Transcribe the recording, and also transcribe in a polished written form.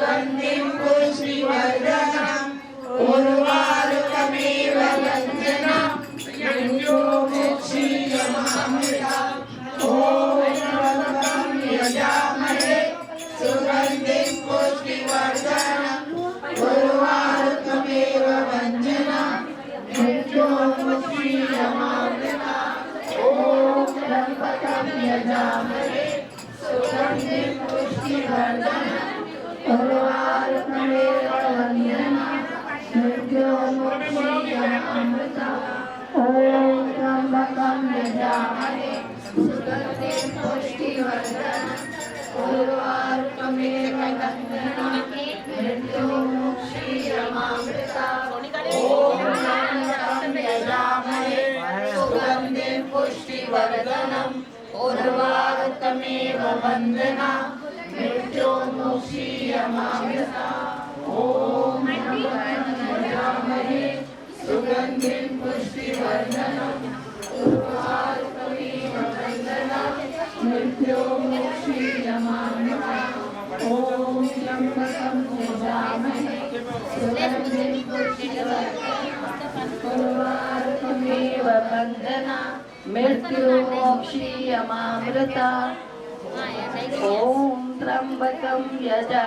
सुगन्धिं पुष्टिवर्धनम् उर्वारुकमेव वन्दनाम् मृत्युर्मुक्षीयमामृताम् ॐ त्र्यम्बकं यजामहे सुगन्धिं पुष्टिवर्धनम् उर्वारुकमेव वन्दनाम् मृत्युर्मुक्षीयमामृताम् ॐ त्र्यम्बकं यजामहे सुगन्धिं पुष्टिवर्धनम् उर्वारुकमेव वन्दनाम् मृत्युर्मुक्षीयमामृताम् ॐ त्र्यम्बकं यजामहे सुगन्धिं पुष्टिवर्धनम् उर्वारुकमेव वन्दनाम् मृत्युर्मुक्षीयमामृताम् ॐ त्र्यम्बकं यजामहे सुगन्धिं पुष्टिवर्धनम् उर्वारुकमेव वन्दनाम् मृत्युर्मुक्षीयमामृताम् ॐ त्र्यम्बकं यजामहे सुगन्धिं पुष्टिवर्धनम् उर्वारुकमेव वन्दनाम् मृत्युर्मुक्षीयमामृताम् ॐ त्र्यम्बकं यजामहे सुगन्धिं पुष्टिवर्धनम् उर्वारुकमेव वन्दनाम् मृत्युर्मुक्षीयमामृताम् ॐ त्र्यम्बकं यजामहे